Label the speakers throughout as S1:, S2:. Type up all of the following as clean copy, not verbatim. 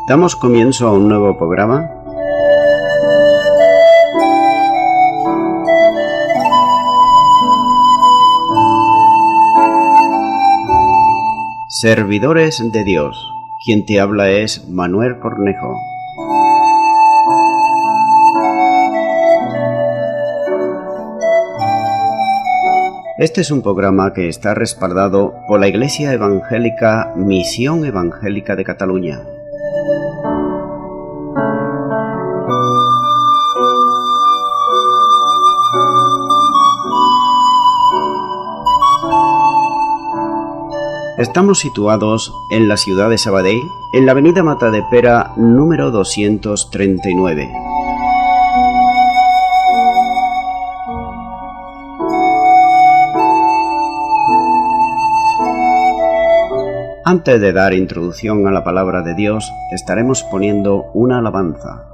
S1: Damos comienzo a un nuevo programa. Servidores de Dios. Quien te habla es Manuel Cornejo. Este es un programa que está respaldado por la Iglesia Evangélica Misión Evangélica de Cataluña. Estamos situados en la ciudad de Sabadell, en la avenida Matadepera número 239. Antes de dar introducción a la palabra de Dios, estaremos poniendo una alabanza.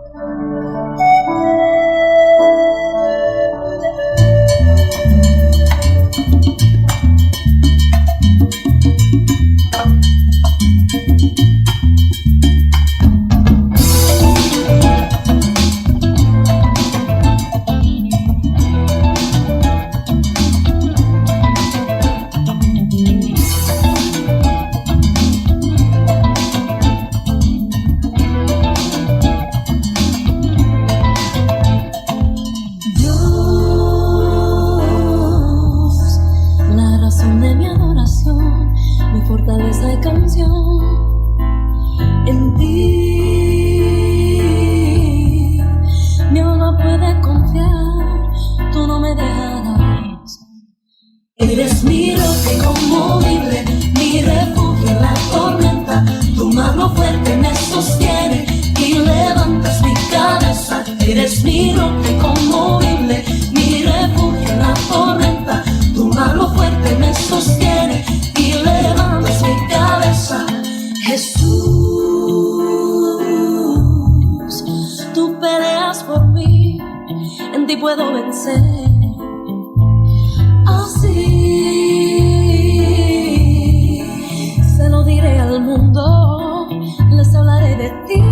S2: Puedo vencer, así se lo diré al mundo, les hablaré de ti.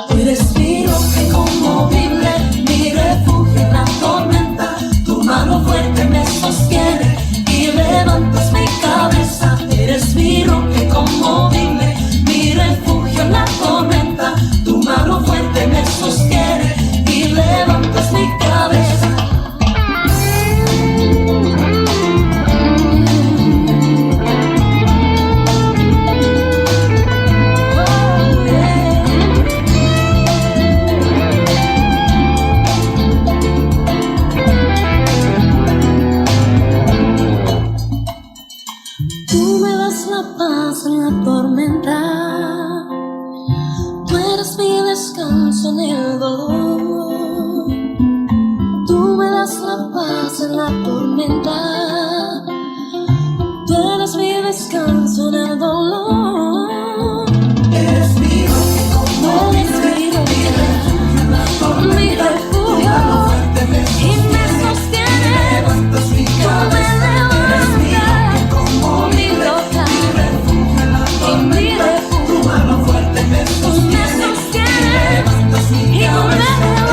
S2: Tú eres mi roca inconmovible, mi refugio en la tormenta, tu mano fuerte me sostiene y levantas mi cabeza. Eres mi roca inconmovible, mi refugio en la tormenta, tu mano fuerte me sostiene y levantas mi cabeza. Tú me das la paz en la tormenta, tú eres mi descanso en el dolor. Tú me das la paz en la tormenta, tú eres mi descanso en el dolor. Eres mi roca, mi refugio, y me sostiene, tú me levantas, mi roca, y mi refugio, tu mano fuerte me sostiene, y tú me levantas.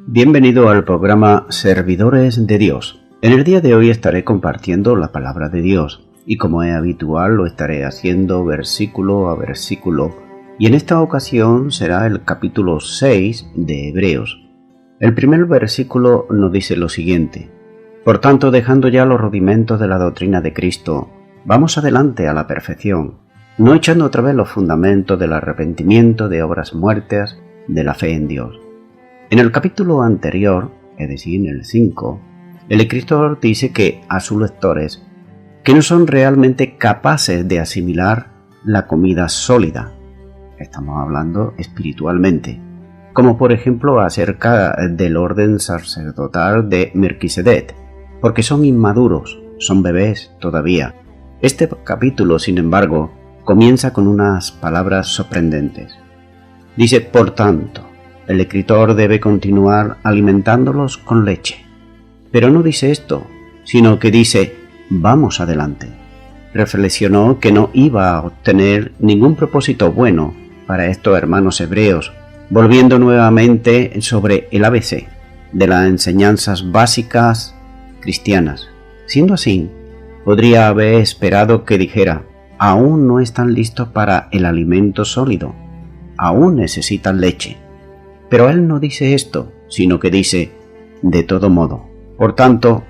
S1: Bienvenido al programa Servidores de Dios. En el día de hoy estaré compartiendo la palabra de Dios y como es habitual lo estaré haciendo versículo a versículo y en esta ocasión será el capítulo 6 de Hebreos. El primer versículo nos dice lo siguiente: Por tanto, dejando ya los rudimentos de la doctrina de Cristo, vamos adelante a la perfección, no echando otra vez los fundamentos del arrepentimiento, de obras muertas, de la fe en Dios. En el capítulo anterior, es decir, en el 5, el escritor dice que a sus lectores que no son realmente capaces de asimilar la comida sólida. Estamos hablando espiritualmente, como por ejemplo acerca del orden sacerdotal de Melquisedec, porque son inmaduros, son bebés todavía. Este capítulo, sin embargo, comienza con unas palabras sorprendentes. Dice, por tanto, el escritor debe continuar alimentándolos con leche. Pero no dice esto, sino que dice, vamos adelante. Reflexionó que no iba a obtener ningún propósito bueno para estos hermanos hebreos, volviendo nuevamente sobre el ABC de las enseñanzas básicas cristianas. Siendo así, podría haber esperado que dijera, aún no están listos para el alimento sólido, aún necesitan leche. Pero él no dice esto, sino que dice, de todo modo. Por tanto,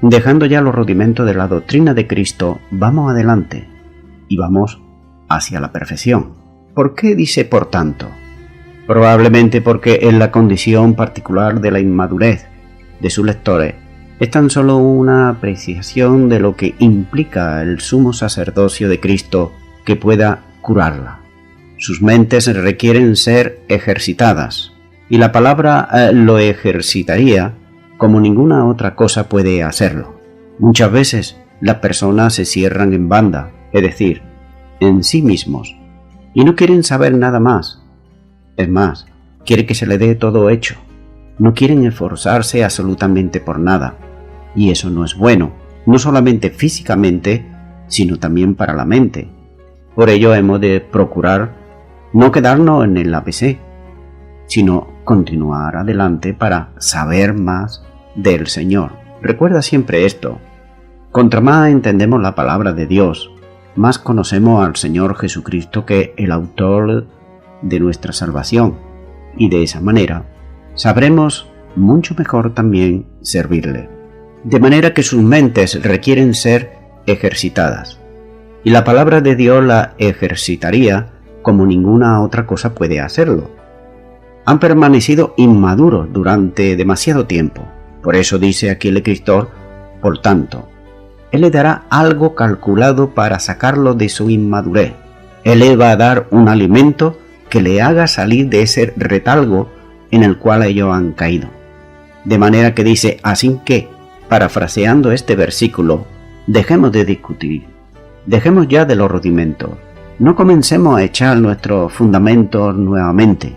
S1: dejando ya los rudimentos de la doctrina de Cristo, vamos adelante y vamos hacia la perfección. ¿Por qué dice por tanto? Probablemente porque en la condición particular de la inmadurez de sus lectores es tan solo una apreciación de lo que implica el sumo sacerdocio de Cristo que pueda curarla. Sus mentes requieren ser ejercitadas, y la palabra lo ejercitaría como ninguna otra cosa puede hacerlo. Muchas veces las personas se cierran en banda, es decir, en sí mismos, y no quieren saber nada más. Es más, quieren que se le dé todo hecho. No quieren esforzarse absolutamente por nada. Y eso no es bueno, no solamente físicamente, sino también para la mente. Por ello hemos de procurar no quedarnos en el ABC, sino continuar adelante para saber más del Señor. Recuerda siempre esto. Contra más entendemos la palabra de Dios, más conocemos al Señor Jesucristo, que el autor de nuestra salvación, y de esa manera sabremos mucho mejor también servirle. De manera que sus mentes requieren ser ejercitadas, y la palabra de Dios la ejercitaría como ninguna otra cosa puede hacerlo. Han permanecido inmaduros durante demasiado tiempo. Por eso dice aquí el escritor, por tanto, Él le dará algo calculado para sacarlo de su inmadurez. Él le va a dar un alimento que le haga salir de ese retalgo en el cual ellos han caído. De manera que dice, así que, parafraseando este versículo, dejemos de discutir, dejemos ya de los rudimentos, no comencemos a echar nuestros fundamentos nuevamente.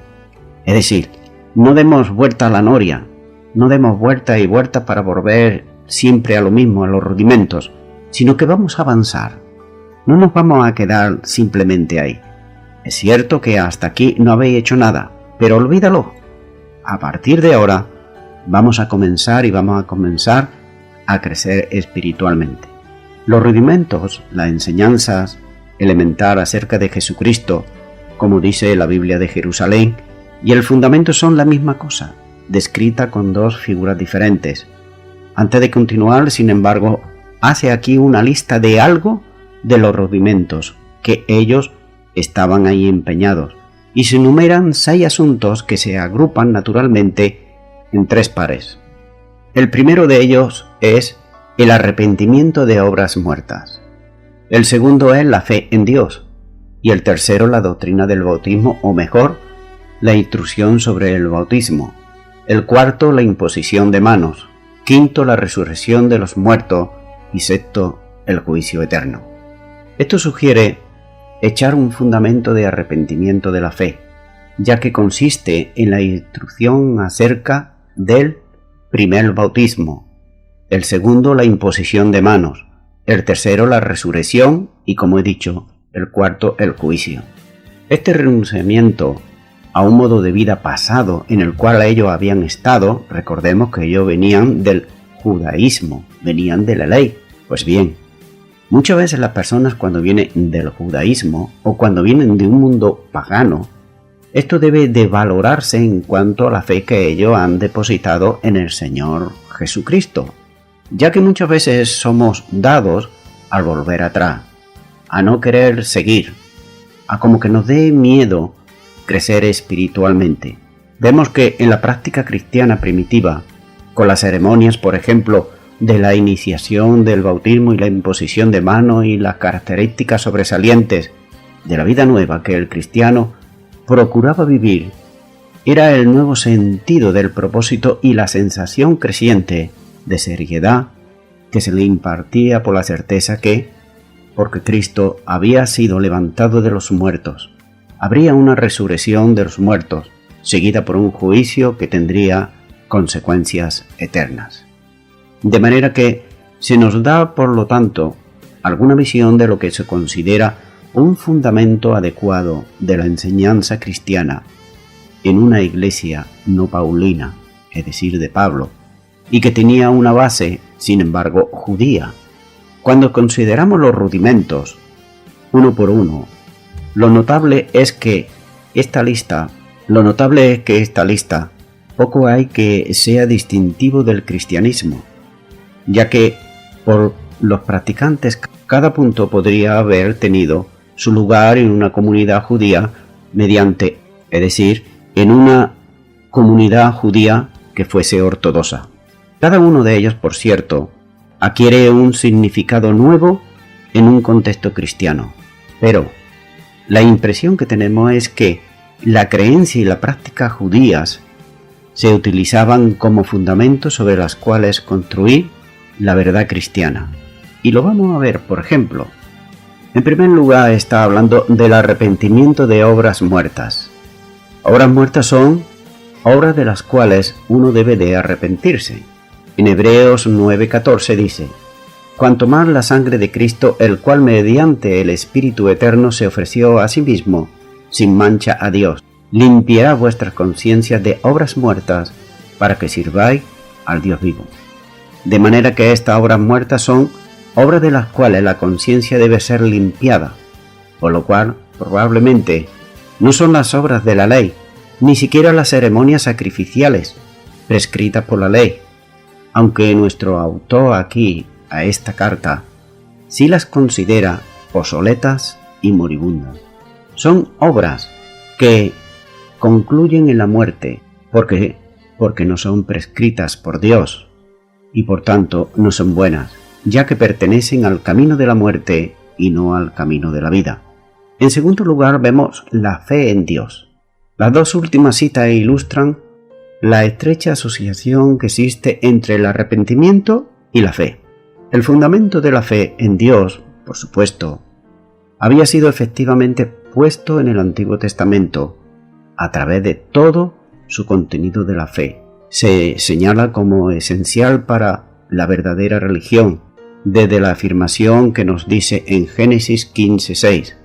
S1: Es decir, no demos vuelta a la noria, no demos vuelta y vuelta para volver siempre a lo mismo, a los rudimentos, sino que vamos a avanzar. No nos vamos a quedar simplemente ahí. Es cierto que hasta aquí no habéis hecho nada, pero olvídalo. A partir de ahora vamos a comenzar a crecer espiritualmente. Los rudimentos, las enseñanzas elementales acerca de Jesucristo, como dice la Biblia de Jerusalén, y el fundamento son la misma cosa, descrita con dos figuras diferentes. Antes de continuar, sin embargo, hace aquí una lista de algo de los rudimentos que ellos estaban ahí empeñados, y se enumeran 6 asuntos que se agrupan naturalmente en 3 pares. El primero de ellos es el arrepentimiento de obras muertas. El segundo es la fe en Dios, y el tercero la doctrina del bautismo, o mejor, la instrucción sobre el bautismo. El cuarto, la imposición de manos. Quinto, la resurrección de los muertos. Y sexto, el juicio eterno. Esto sugiere echar un fundamento de arrepentimiento de la fe, ya que consiste en la instrucción acerca del primer bautismo, el segundo la imposición de manos, el tercero la resurrección y, como he dicho, el cuarto el juicio. Este renunciamiento a un modo de vida pasado en el cual ellos habían estado, recordemos que ellos venían del judaísmo, venían de la ley. Pues bien, muchas veces las personas cuando vienen del judaísmo o cuando vienen de un mundo pagano, esto debe de valorarse en cuanto a la fe que ellos han depositado en el Señor Jesucristo. ya que muchas veces somos dados al volver atrás, a no querer seguir, a como que nos dé miedo crecer espiritualmente. Vemos que en la práctica cristiana primitiva, con las ceremonias, por ejemplo, de la iniciación, del bautismo y la imposición de manos y las características sobresalientes de la vida nueva que el cristiano procuraba vivir, era el nuevo sentido del propósito y la sensación creciente de seriedad que se le impartía por la certeza que, porque Cristo había sido levantado de los muertos, habría una resurrección de los muertos, seguida por un juicio que tendría consecuencias eternas. De manera que se nos da, por lo tanto, alguna visión de lo que se considera un fundamento adecuado de la enseñanza cristiana en una iglesia no paulina, es decir, de Pablo, y que tenía una base, sin embargo, judía. Cuando consideramos los rudimentos, uno por uno, lo notable es que esta lista poco hay que sea distintivo del cristianismo, ya que por los practicantes cada punto podría haber tenido su lugar en una comunidad judía mediante, es decir, en una comunidad judía que fuese ortodoxa. Cada uno de ellos, por cierto, adquiere un significado nuevo en un contexto cristiano, pero la impresión que tenemos es que la creencia y la práctica judías se utilizaban como fundamentos sobre las cuales construir la verdad cristiana. Y lo vamos a ver, por ejemplo. En primer lugar está hablando del arrepentimiento de obras muertas. Obras muertas son obras de las cuales uno debe de arrepentirse. En Hebreos 9:14 dice: cuanto más la sangre de Cristo, el cual mediante el Espíritu Eterno se ofreció a sí mismo, sin mancha a Dios, limpiará vuestras conciencias de obras muertas, para que sirváis al Dios vivo. De manera que estas obras muertas son obras de las cuales la conciencia debe ser limpiada, por lo cual probablemente no son las obras de la ley, ni siquiera las ceremonias sacrificiales prescritas por la ley, aunque nuestro autor aquí a esta carta sí las considera obsoletas y moribundas. Son obras que concluyen en la muerte porque no son prescritas por Dios y por tanto no son buenas, ya que pertenecen al camino de la muerte y no al camino de la vida. En segundo lugar vemos la fe en Dios. Las dos últimas citas ilustran la estrecha asociación que existe entre el arrepentimiento y la fe. El fundamento de la fe en Dios, por supuesto, había sido efectivamente puesto en el Antiguo Testamento a través de todo su contenido de la fe. Se señala como esencial para la verdadera religión, desde la afirmación que nos dice en Génesis 15:6.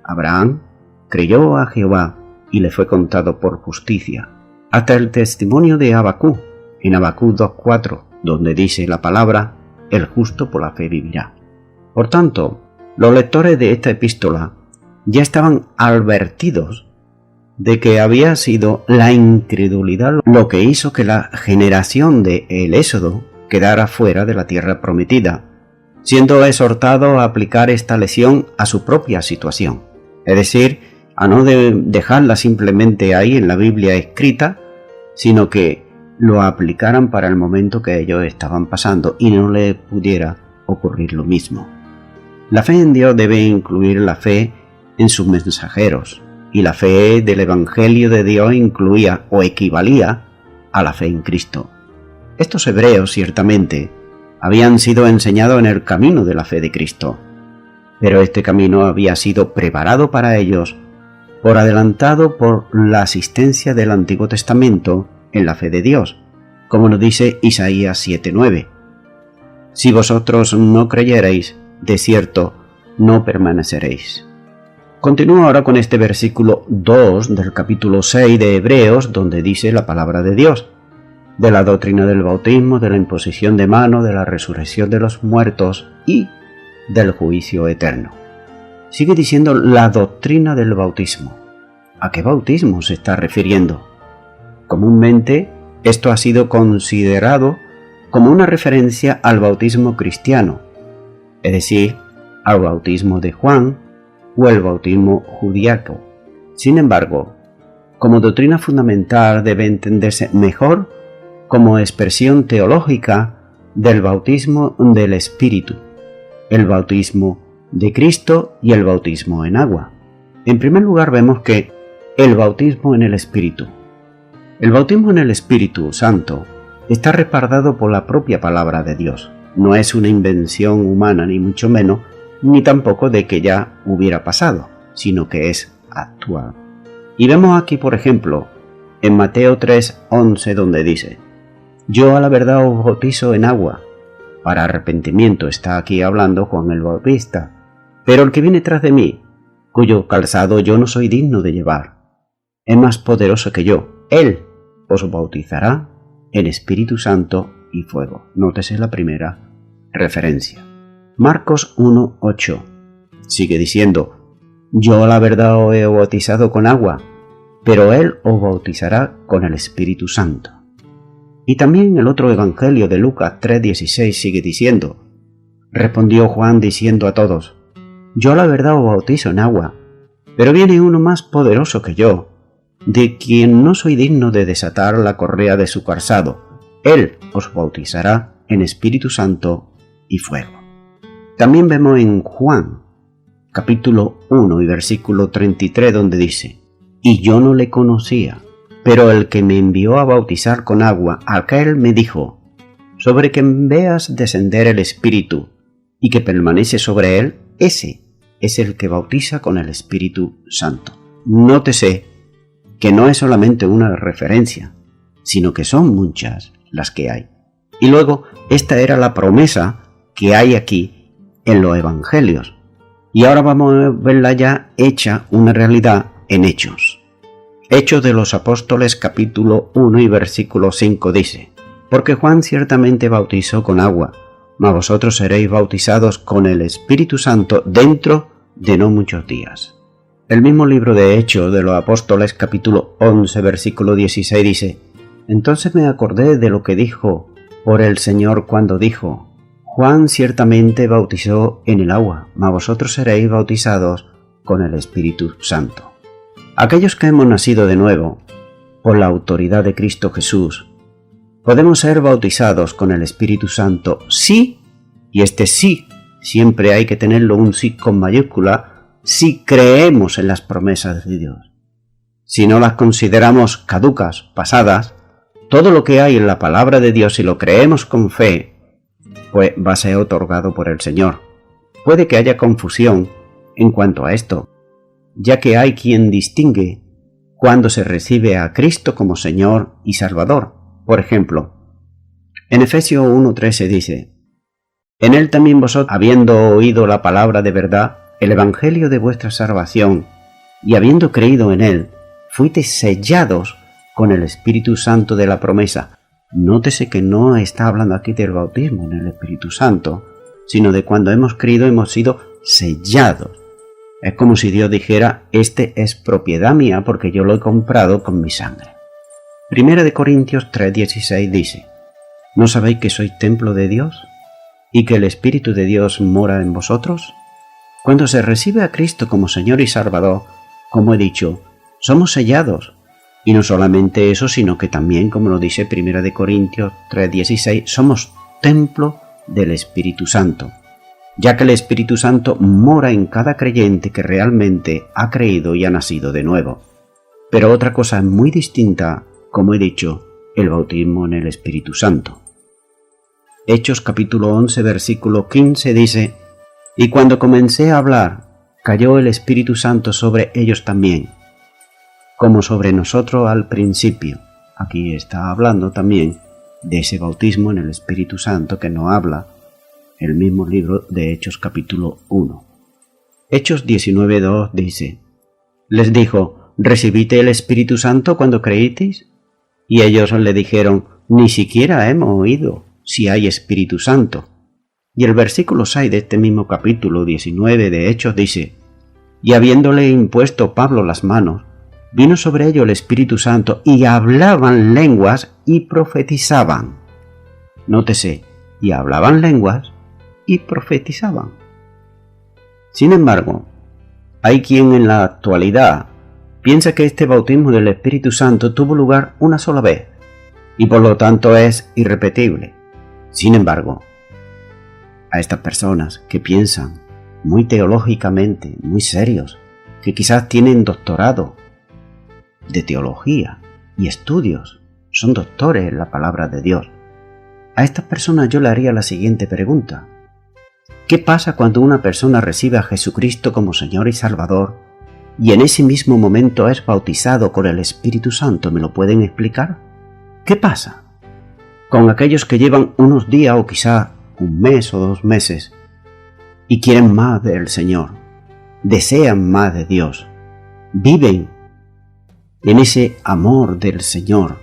S1: Abraham creyó a Jehová y le fue contado por justicia, hasta el testimonio de Habacuc, en Habacuc 2:4, donde dice la palabra: el justo por la fe vivirá. Por tanto, los lectores de esta epístola ya estaban advertidos de que había sido la incredulidad lo que hizo que la generación del Éxodo quedara fuera de la tierra prometida, siendo exhortado a aplicar esta lección a su propia situación, es decir, a no dejarla simplemente ahí en la Biblia escrita, sino que lo aplicaran para el momento que ellos estaban pasando y no les pudiera ocurrir lo mismo. La fe en Dios debe incluir la fe en sus mensajeros, y la fe del Evangelio de Dios incluía o equivalía a la fe en Cristo. Estos hebreos ciertamente habían sido enseñados en el camino de la fe de Cristo, pero este camino había sido preparado para ellos por adelantado por la asistencia del Antiguo Testamento en la fe de Dios, como nos dice Isaías 7:9. Si vosotros no creyereis, de cierto no permaneceréis. Continúo ahora con este versículo 2 del capítulo 6 de Hebreos, donde dice la palabra de Dios, de la doctrina del bautismo, de la imposición de manos, de la resurrección de los muertos y del juicio eterno. Sigue diciendo la doctrina del bautismo. ¿A qué bautismo se está refiriendo? Comúnmente esto ha sido considerado como una referencia al bautismo cristiano, es decir, al bautismo de Juan o el bautismo judíaco. Sin embargo, como doctrina fundamental debe entenderse mejor como expresión teológica del bautismo del Espíritu, el bautismo de Cristo y el bautismo en agua. En primer lugar vemos que el bautismo en el Espíritu. El bautismo en el Espíritu Santo está respaldado por la propia palabra de Dios. No es una invención humana ni mucho menos, ni tampoco de que ya hubiera pasado, sino que es actual. Y vemos aquí, por ejemplo, en Mateo 3:11, donde dice: yo a la verdad os bautizo en agua, para arrepentimiento. Está aquí hablando Juan el Bautista. Pero el que viene tras de mí, cuyo calzado yo no soy digno de llevar, es más poderoso que yo. Él os bautizará en Espíritu Santo y fuego. Nótese la primera referencia. Marcos 1:8 sigue diciendo: yo a la verdad os he bautizado con agua, pero Él os bautizará con el Espíritu Santo. Y también el otro evangelio de Lucas 3:16 sigue diciendo: respondió Juan diciendo a todos: yo a la verdad os bautizo en agua, pero viene uno más poderoso que yo, de quien no soy digno de desatar la correa de su calzado. Él os bautizará en Espíritu Santo y fuego. También vemos en Juan, capítulo 1 y versículo 33, donde dice: y yo no le conocía, pero el que me envió a bautizar con agua, aquel me dijo: sobre quien veas descender el Espíritu y que permanece sobre él, ese es el que bautiza con el Espíritu Santo. Nótese que no es solamente una referencia, sino que son muchas las que hay. Y luego, esta era la promesa que hay aquí en los evangelios. Y ahora vamos a verla ya hecha una realidad en Hechos. Hechos de los Apóstoles capítulo 1 y versículo 5 dice: porque Juan ciertamente bautizó con agua, mas vosotros seréis bautizados con el Espíritu Santo dentro de no muchos días. El mismo libro de Hechos de los Apóstoles capítulo 11 versículo 16 dice: entonces me acordé de lo que dijo por el Señor cuando dijo: Juan ciertamente bautizó en el agua, mas vosotros seréis bautizados con el Espíritu Santo. Aquellos que hemos nacido de nuevo, por la autoridad de Cristo Jesús, podemos ser bautizados con el Espíritu Santo sí, y este sí siempre hay que tenerlo un sí con mayúscula, si creemos en las promesas de Dios. Si no las consideramos caducas, pasadas, todo lo que hay en la palabra de Dios, si lo creemos con fe, pues va a ser otorgado por el Señor. Puede que haya confusión en cuanto a esto, ya que hay quien distingue cuando se recibe a Cristo como Señor y Salvador. Por ejemplo, en Efesios 1:13 dice: en él también vosotros, habiendo oído la palabra de verdad, el evangelio de vuestra salvación, y habiendo creído en él, fuisteis sellados con el Espíritu Santo de la promesa. Nótese que no está hablando aquí del bautismo en el Espíritu Santo, sino de cuando hemos creído hemos sido sellados. Es como si Dios dijera: este es propiedad mía porque yo lo he comprado con mi sangre. Primera de Corintios 3:16 dice: ¿no sabéis que sois templo de Dios y que el Espíritu de Dios mora en vosotros? Cuando se recibe a Cristo como Señor y Salvador, como he dicho, somos sellados. Y no solamente eso, sino que también, como lo dice Primera de Corintios 3:16, somos templo del Espíritu Santo, ya que el Espíritu Santo mora en cada creyente que realmente ha creído y ha nacido de nuevo. Pero otra cosa muy distinta, como he dicho, el bautismo en el Espíritu Santo. Hechos capítulo 11 versículo 15 dice: y cuando comencé a hablar, cayó el Espíritu Santo sobre ellos también, como sobre nosotros al principio. Aquí está hablando también de ese bautismo en el Espíritu Santo que nos habla el mismo libro de Hechos capítulo 1. Hechos 19:2 dice: les dijo: ¿recibiste el Espíritu Santo cuando creísteis? Y ellos le dijeron: ni siquiera hemos oído si hay Espíritu Santo. Y el versículo 6 de este mismo capítulo 19 de Hechos dice: y habiéndole impuesto Pablo las manos, vino sobre ellos el Espíritu Santo, y hablaban lenguas y profetizaban. nótese, y hablaban lenguas y profetizaban. Sin embargo, hay quien en la actualidad piensa que este bautismo del Espíritu Santo tuvo lugar una sola vez y por lo tanto es irrepetible. Sin embargo, a estas personas que piensan muy teológicamente, muy serios, que quizás tienen doctorado de teología y estudios, son doctores en la palabra de Dios, a estas personas yo le haría la siguiente pregunta. ¿Qué pasa cuando una persona recibe a Jesucristo como Señor y Salvador y en ese mismo momento es bautizado con el Espíritu Santo? ¿Me lo pueden explicar? ¿Qué pasa con aquellos que llevan unos días o quizá un mes o 2 meses y quieren más del Señor, desean más de Dios, viven en ese amor del Señor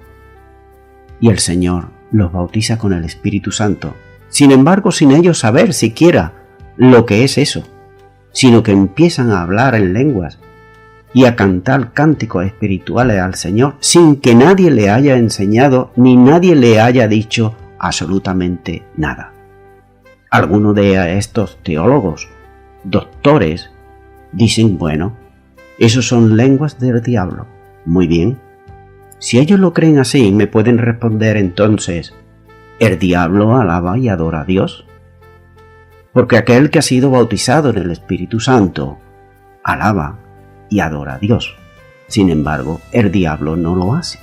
S1: y el Señor los bautiza con el Espíritu Santo? Sin embargo, sin ellos saber siquiera lo que es eso, sino que empiezan a hablar en lenguas y a cantar cánticos espirituales al Señor sin que nadie le haya enseñado ni nadie le haya dicho absolutamente nada. Algunos de estos teólogos, doctores, dicen, bueno, esos son lenguas del diablo. Muy bien. Si ellos lo creen así, me pueden responder entonces, ¿el diablo alaba y adora a Dios? Porque aquel que ha sido bautizado en el Espíritu Santo alaba y adora a Dios. Sin embargo, el diablo no lo hace.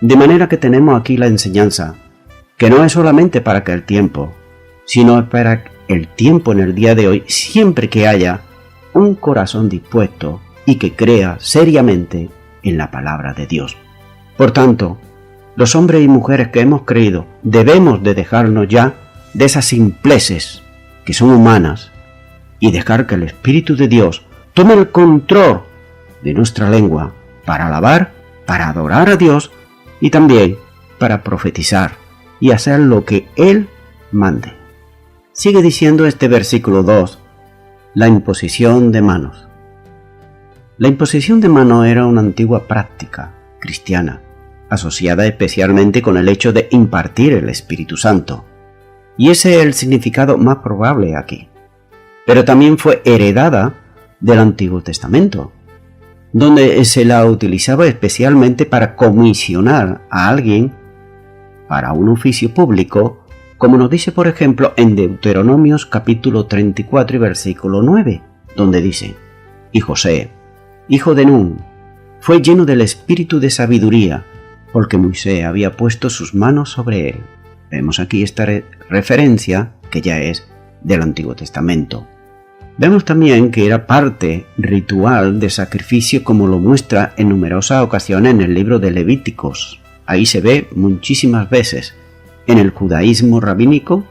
S1: De manera que tenemos aquí la enseñanza, que no es solamente para aquel tiempo, sino para el tiempo en el día de hoy, siempre que haya un corazón dispuesto y que crea seriamente en la palabra de Dios. Por tanto, los hombres y mujeres que hemos creído debemos de dejarnos ya de esas simpleces que son humanas y dejar que el Espíritu de Dios tome el control de nuestra lengua para alabar, para adorar a Dios y también para profetizar y hacer lo que Él mande. Sigue diciendo este versículo 2, la imposición de manos. La imposición de manos era una antigua práctica cristiana, asociada especialmente con el hecho de impartir el Espíritu Santo. Y ese es el significado más probable aquí. Pero también fue heredada del Antiguo Testamento, donde se la utilizaba especialmente para comisionar a alguien para un oficio público, como nos dice por ejemplo en Deuteronomios capítulo 34 y versículo 9, donde dice, y José, hijo de Nun, fue lleno del espíritu de sabiduría, porque Moisés había puesto sus manos sobre él. Vemos aquí esta referencia que ya es del Antiguo Testamento. Vemos también que era parte ritual de sacrificio, como lo muestra en numerosas ocasiones en el libro de Levíticos. Ahí se ve muchísimas veces. En el judaísmo rabínico,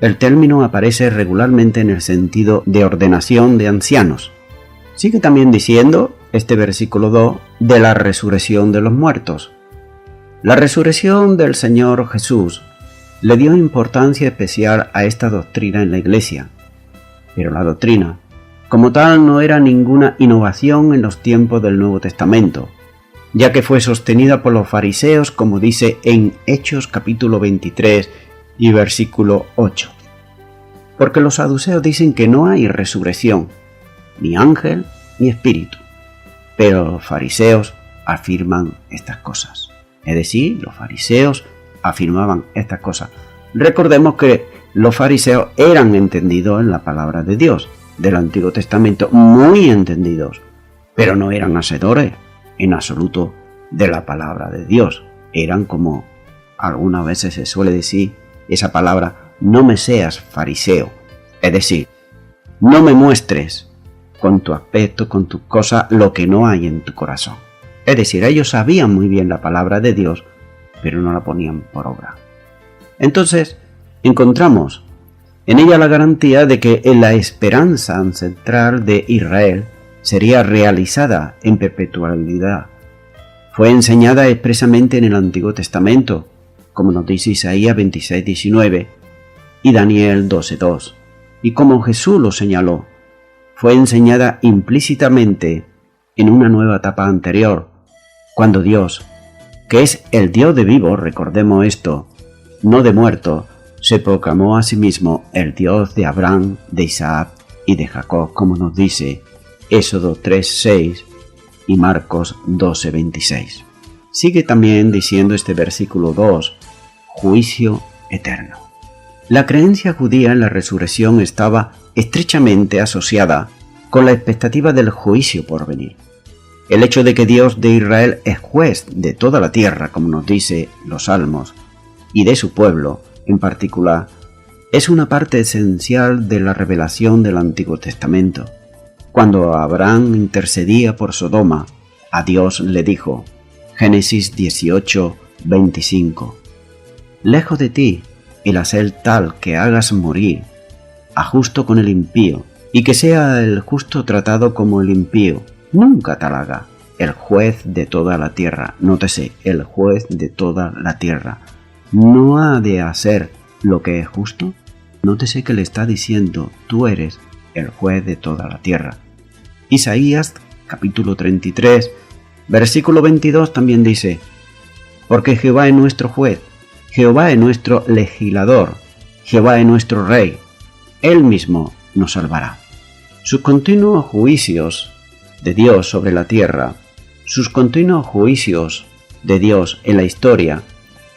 S1: el término aparece regularmente en el sentido de ordenación de ancianos. Sigue también diciendo este versículo 2 de la resurrección de los muertos. La resurrección del Señor Jesús le dio importancia especial a esta doctrina en la Iglesia. Pero la doctrina, como tal, no era ninguna innovación en los tiempos del Nuevo Testamento, ya que fue sostenida por los fariseos, como dice en Hechos capítulo 23 y versículo 8. Porque los saduceos dicen que no hay resurrección, ni ángel ni espíritu, pero los fariseos afirman estas cosas. Es decir, los fariseos afirmaban estas cosas. Recordemos que los fariseos eran entendidos en la palabra de Dios, del Antiguo Testamento, muy entendidos, pero no eran hacedores en absoluto de la palabra de Dios. Eran, como algunas veces se suele decir esa palabra, no me seas fariseo, es decir, no me muestres con tu aspecto, con tus cosas, lo que no hay en tu corazón. Es decir, ellos sabían muy bien la palabra de Dios, pero no la ponían por obra. Entonces, encontramos en ella la garantía de que la esperanza ancestral de Israel sería realizada en perpetuidad. Fue enseñada expresamente en el Antiguo Testamento, como nos dice Isaías 26:19 y Daniel 12:2, y como Jesús lo señaló, fue enseñada implícitamente en una nueva etapa anterior, cuando Dios, que es el Dios de vivos, recordemos esto, no de muertos, se proclamó a sí mismo el Dios de Abraham, de Isaac y de Jacob, como nos dice Éxodo 3:6 y Marcos 12:26. Sigue también diciendo este versículo 2, juicio eterno. La creencia judía en la resurrección estaba estrechamente asociada con la expectativa del juicio por venir. El hecho de que Dios de Israel es juez de toda la tierra, como nos dice los Salmos, y de su pueblo en particular, es una parte esencial de la revelación del Antiguo Testamento. Cuando Abraham intercedía por Sodoma, a Dios le dijo, Génesis 18:25, lejos de ti el hacer tal que hagas morir a justo con el impío, y que sea el justo tratado como el impío, nunca tal haga, el juez de toda la tierra, nótese, el juez de toda la tierra, ¿no ha de hacer lo que es justo? Nótese que le está diciendo, tú eres el juez de toda la tierra. Isaías, capítulo 33, versículo 22 también dice, porque Jehová es nuestro juez, Jehová es nuestro legislador, Jehová es nuestro rey, Él mismo nos salvará. Sus continuos juicios de Dios sobre la tierra, sus continuos juicios de Dios en la historia,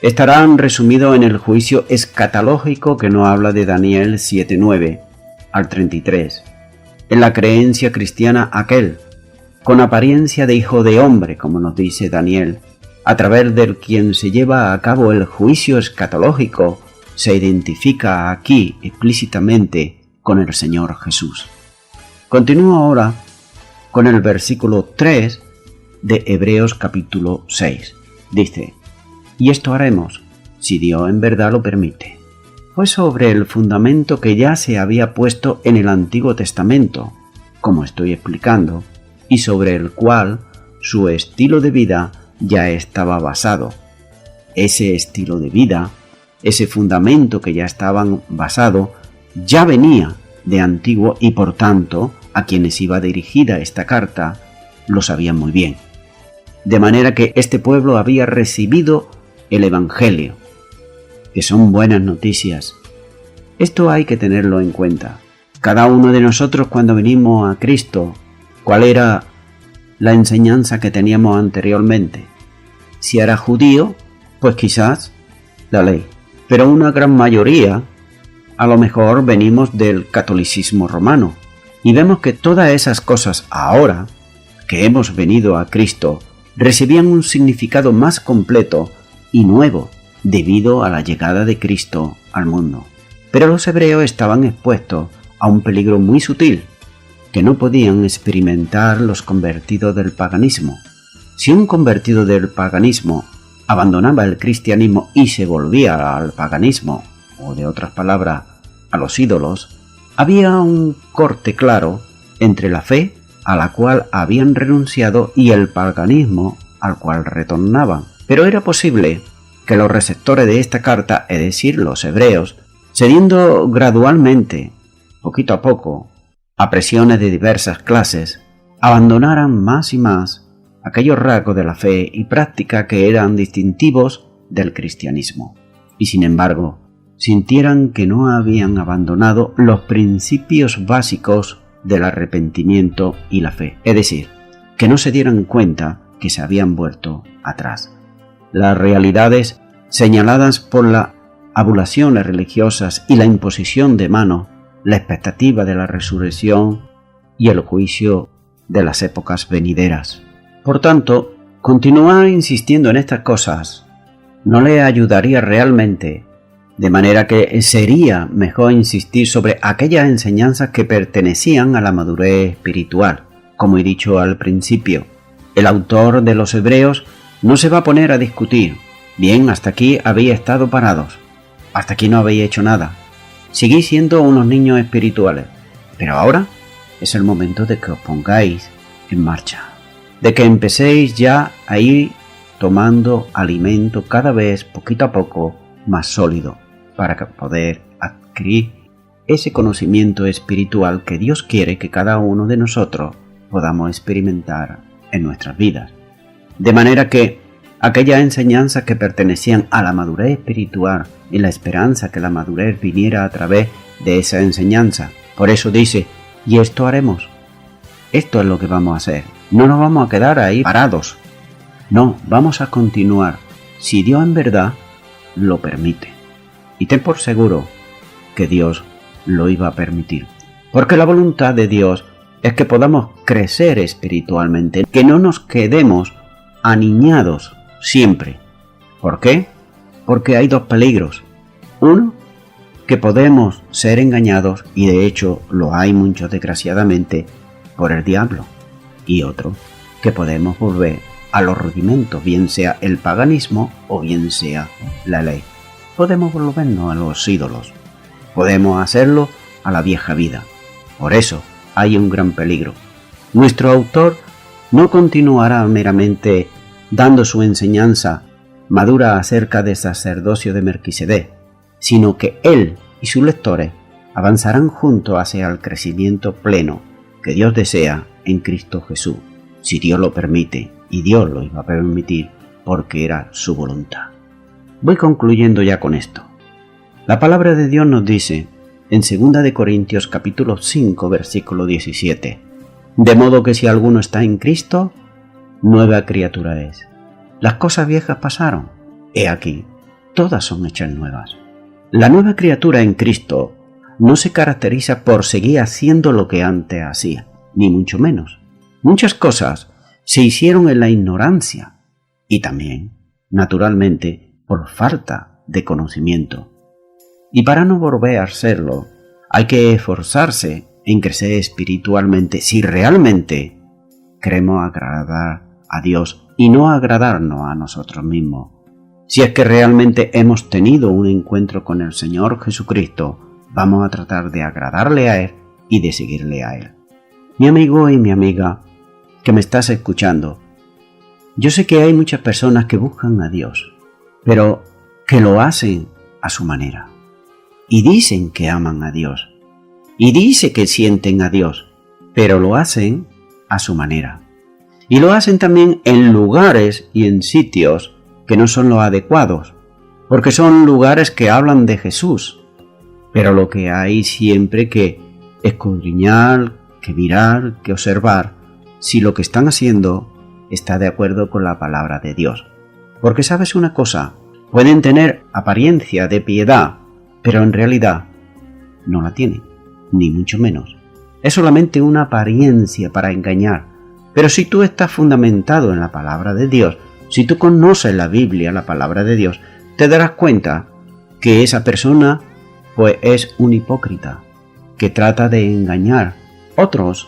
S1: estarán resumidos en el juicio escatológico que nos habla de Daniel 7:9 al 33. En la creencia cristiana aquel, con apariencia de hijo de hombre, como nos dice Daniel, a través del quien se lleva a cabo el juicio escatológico, se identifica aquí explícitamente con el Señor Jesús. Continúo ahora con el versículo 3 de Hebreos capítulo 6. Dice, y esto haremos, si Dios en verdad lo permite. Fue sobre el fundamento que ya se había puesto en el Antiguo Testamento, como estoy explicando, y sobre el cual su estilo de vida ya estaba basado. Ese estilo de vida, ese fundamento que ya estaban basado, ya venía de antiguo y por tanto a quienes iba dirigida esta carta lo sabían muy bien. De manera que este pueblo había recibido el Evangelio, que son buenas noticias. Esto hay que tenerlo en cuenta. Cada uno de nosotros cuando venimos a Cristo, ¿cuál era la enseñanza que teníamos anteriormente? Si era judío, pues quizás la ley. Pero una gran mayoría, a lo mejor venimos del catolicismo romano. Y vemos que todas esas cosas ahora, que hemos venido a Cristo, recibían un significado más completo y nuevo debido a la llegada de Cristo al mundo. Pero los hebreos estaban expuestos a un peligro muy sutil, que no podían experimentar los convertidos del paganismo. Si un convertido del paganismo abandonaba el cristianismo y se volvía al paganismo, o de otras palabras, a los ídolos, había un corte claro entre la fe a la cual habían renunciado y el paganismo al cual retornaban. Pero era posible que los receptores de esta carta, es decir, los hebreos, cediendo gradualmente, poquito a poco, a presiones de diversas clases, abandonaran más y más aquellos rasgos de la fe y práctica que eran distintivos del cristianismo, y sin embargo, sintieran que no habían abandonado los principios básicos del arrepentimiento y la fe, es decir, que no se dieran cuenta que se habían vuelto atrás. Las realidades señaladas por las abulaciones religiosas y la imposición de manos, la expectativa de la resurrección y el juicio de las épocas venideras. Por tanto, continuar insistiendo en estas cosas no le ayudaría realmente, de manera que sería mejor insistir sobre aquellas enseñanzas que pertenecían a la madurez espiritual. Como he dicho al principio, el autor de los Hebreos no se va a poner a discutir. Bien, hasta aquí habéis estado parados, hasta aquí no habéis hecho nada. Seguís siendo unos niños espirituales, pero ahora es el momento de que os pongáis en marcha, de que empecéis ya a ir tomando alimento cada vez poquito a poco más sólido para poder adquirir ese conocimiento espiritual que Dios quiere que cada uno de nosotros podamos experimentar en nuestras vidas. De manera que aquellas enseñanzas que pertenecían a la madurez espiritual y la esperanza que la madurez viniera a través de esa enseñanza. Por eso dice, y esto haremos. Esto es lo que vamos a hacer. No nos vamos a quedar ahí parados. No, vamos a continuar, si Dios en verdad lo permite. Y ten por seguro que Dios lo iba a permitir. Porque la voluntad de Dios es que podamos crecer espiritualmente, que no nos quedemos aniñados siempre. ¿Por qué? Porque hay dos peligros. Uno, que podemos ser engañados, y de hecho lo hay muchos desgraciadamente, por el diablo. Y otro, que podemos volver a los rudimentos, bien sea el paganismo o bien sea la ley. Podemos volvernos a los ídolos. Podemos hacerlo a la vieja vida. Por eso hay un gran peligro. Nuestro autor no continuará meramente dando su enseñanza madura acerca del sacerdocio de Melquisedec, sino que él y sus lectores avanzarán juntos hacia el crecimiento pleno que Dios desea en Cristo Jesús, si Dios lo permite, y Dios lo iba a permitir porque era su voluntad. Voy concluyendo ya con esto. La palabra de Dios nos dice en 2 de Corintios capítulo 5 versículo 17, de modo que si alguno está en Cristo, nueva criatura es. Las cosas viejas pasaron, he aquí, todas son hechas nuevas. La nueva criatura en Cristo no se caracteriza por seguir haciendo lo que antes hacía, ni mucho menos. Muchas cosas se hicieron en la ignorancia y también, naturalmente, por falta de conocimiento. Y para no volver a hacerlo, hay que esforzarse en crecer espiritualmente si realmente queremos agradar a Dios y no agradarnos a nosotros mismos. Si es que realmente hemos tenido un encuentro con el Señor Jesucristo, vamos a tratar de agradarle a Él y de seguirle a Él. Mi amigo y mi amiga que me estás escuchando, yo sé que hay muchas personas que buscan a Dios, pero que lo hacen a su manera. Y dicen que aman a Dios. Y dicen que sienten a Dios, pero lo hacen a su manera. Y lo hacen también en lugares y en sitios que no son los adecuados, porque son lugares que hablan de Jesús. Pero lo que hay siempre que escudriñar, que mirar, que observar, si lo que están haciendo está de acuerdo con la palabra de Dios. Porque sabes una cosa, pueden tener apariencia de piedad, pero en realidad no la tienen, ni mucho menos. Es solamente una apariencia para engañar. Pero si tú estás fundamentado en la palabra de Dios, si tú conoces la Biblia, la palabra de Dios, te darás cuenta que esa persona pues es un hipócrita, que trata de engañar. Otros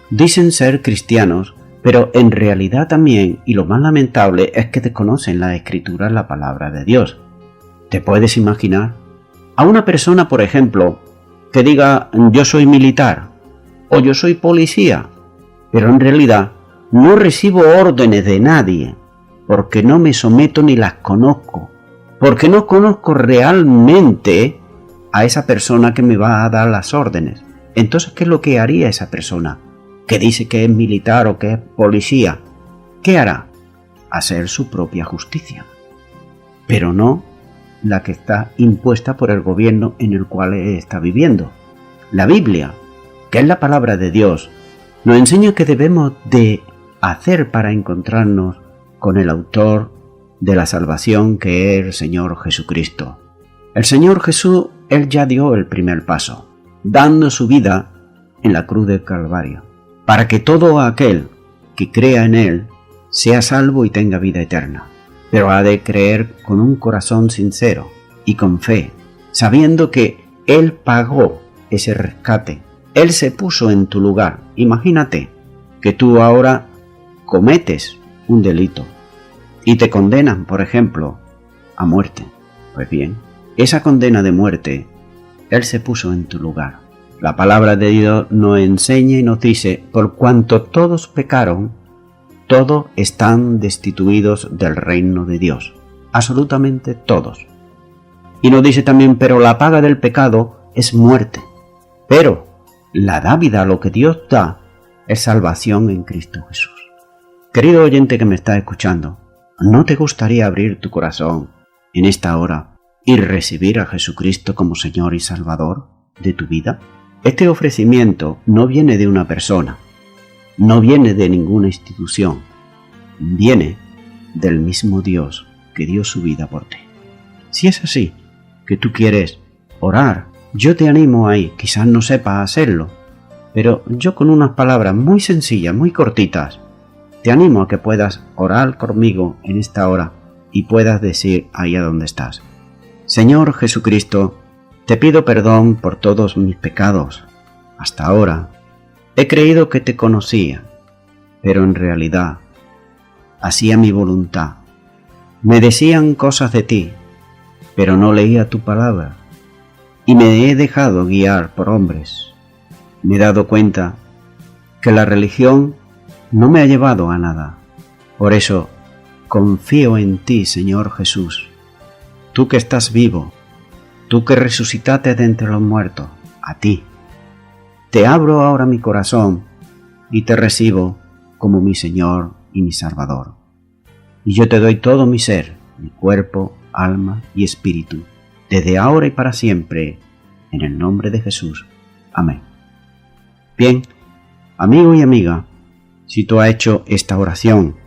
S1: dicen ser cristianos, pero en realidad también, y lo más lamentable, es que desconocen la Escritura, la palabra de Dios. ¿Te puedes imaginar? A una persona, por ejemplo, que diga yo soy militar o yo soy policía, pero en realidad no recibo órdenes de nadie, porque no me someto ni las conozco, porque no conozco realmente a esa persona que me va a dar las órdenes. Entonces, ¿qué es lo que haría esa persona que dice que es militar o que es policía? ¿Qué hará? Hacer su propia justicia, pero no la que está impuesta por el gobierno en el cual está viviendo. La Biblia, que es la palabra de Dios, nos enseña que debemos de hacer para encontrarnos con el autor de la salvación, que es el Señor Jesucristo. El Señor Jesús, Él ya dio el primer paso, dando su vida en la cruz del Calvario, para que todo aquel que crea en Él sea salvo y tenga vida eterna. Pero ha de creer con un corazón sincero y con fe, sabiendo que Él pagó ese rescate. Él se puso en tu lugar. Imagínate que tú ahora cometes un delito y te condenan, por ejemplo, a muerte. Pues bien, esa condena de muerte, Él se puso en tu lugar. La palabra de Dios nos enseña y nos dice, por cuanto todos pecaron, todos están destituidos del reino de Dios. Absolutamente todos. Y nos dice también, pero la paga del pecado es muerte. Pero la dávida, lo que Dios da, es salvación en Cristo Jesús. Querido oyente que me está escuchando, ¿no te gustaría abrir tu corazón en esta hora y recibir a Jesucristo como Señor y Salvador de tu vida? Este ofrecimiento no viene de una persona, no viene de ninguna institución, viene del mismo Dios que dio su vida por ti. Si es así, que tú quieres orar, yo te animo ahí, quizás no sepas hacerlo, pero yo con unas palabras muy sencillas, muy cortitas, te animo a que puedas orar conmigo en esta hora y puedas decir ahí a donde estás: Señor Jesucristo, te pido perdón por todos mis pecados. Hasta ahora he creído que te conocía, pero en realidad hacía mi voluntad. Me decían cosas de ti, pero no leía tu palabra, y me he dejado guiar por hombres. Me he dado cuenta que la religión no me ha llevado a nada. Por eso confío en ti, Señor Jesús, tú que estás vivo, tú que resucitaste de entre los muertos, a ti. Te abro ahora mi corazón y te recibo como mi Señor y mi Salvador. Y yo te doy todo mi ser, mi cuerpo, alma y espíritu, desde ahora y para siempre, en el nombre de Jesús. Amén. Bien, amigo y amiga, si tú has hecho esta oración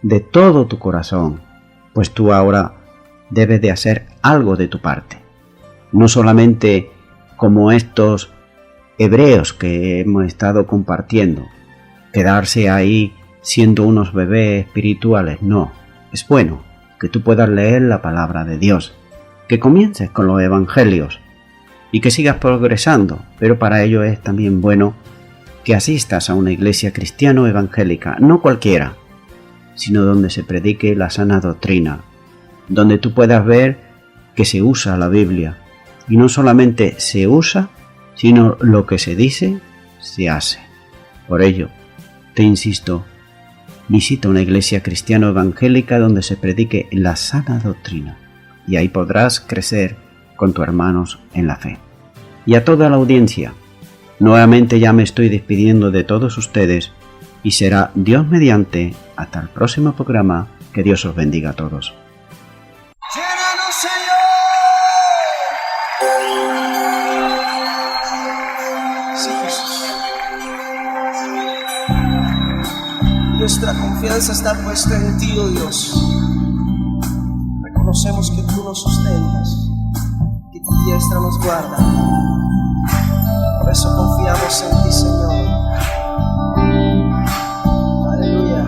S1: de todo tu corazón, pues tú ahora debes de hacer algo de tu parte. No solamente como estos hebreos que hemos estado compartiendo, quedarse ahí siendo unos bebés espirituales. No, es bueno que tú puedas leer la palabra de Dios, que comiences con los evangelios y que sigas progresando, pero para ello es también bueno que asistas a una iglesia cristiano evangélica, no cualquiera, sino donde se predique la sana doctrina, donde tú puedas ver que se usa la Biblia, y no solamente se usa, sino lo que se dice, se hace. Por ello, te insisto, visita una iglesia cristiano evangélica donde se predique la sana doctrina, y ahí podrás crecer con tus hermanos en la fe. Y a toda la audiencia, nuevamente ya me estoy despidiendo de todos ustedes, y será Dios mediante hasta el próximo programa. Que Dios os bendiga a todos.
S3: ¡Llénanos, Señor! Sí, Jesús. Nuestra confianza está puesta en ti, oh Dios. Reconocemos que tú nos sustentas, que tu diestra nos guarda. Por eso confiamos en ti, Señor. Aleluya.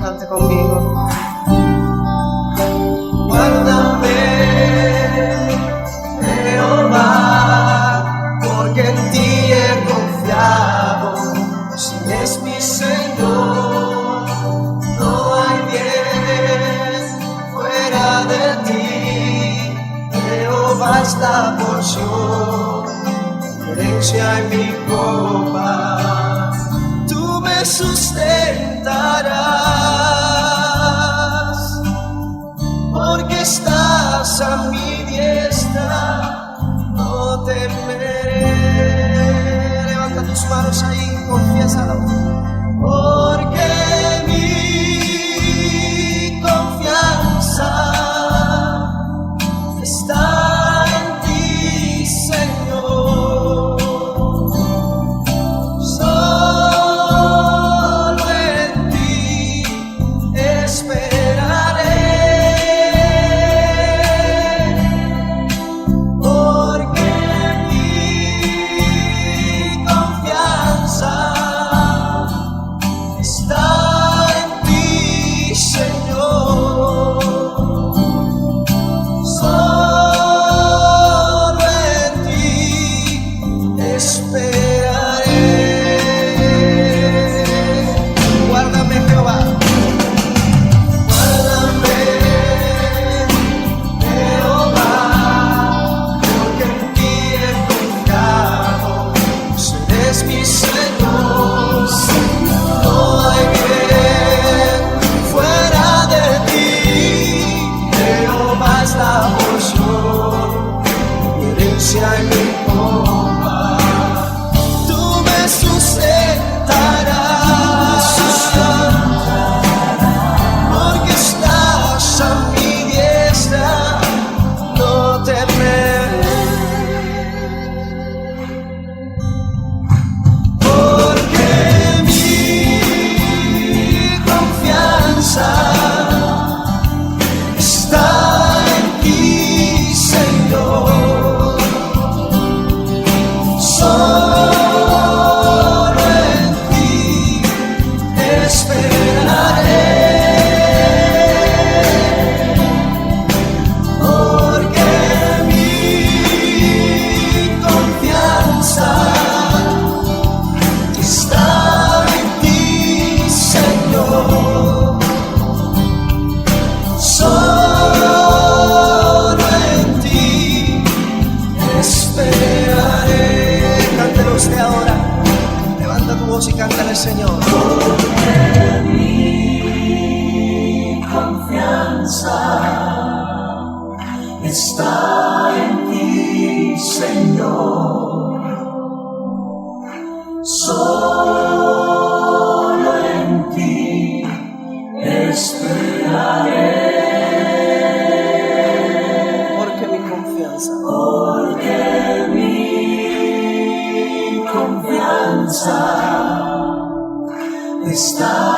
S3: Cante conmigo. Guárdame, Jehová, porque en ti he confiado. Si es mi Señor, no hay bien fuera de ti. Jehová es la porción, herencia en mi copa. Tú me sustentarás, porque estás a mi diestra, no temeré. Levanta tus manos ahí, confiésalo. Porque mi confianza está en ti, Señor. Solo en ti esperaré. Porque mi confianza está en ti, Señor. Solo en ti esperaré. Guárdame, Jehová. Guárdame, Jehová, porque en ti he confiado. Eres mi Señor. No hay bien fuera de ti. Jehová es la porción, herencia en mi copa. Tú me sustentarás.
S2: está en ti, Señor. Solo en ti esperaré.
S3: Porque mi confianza
S2: Está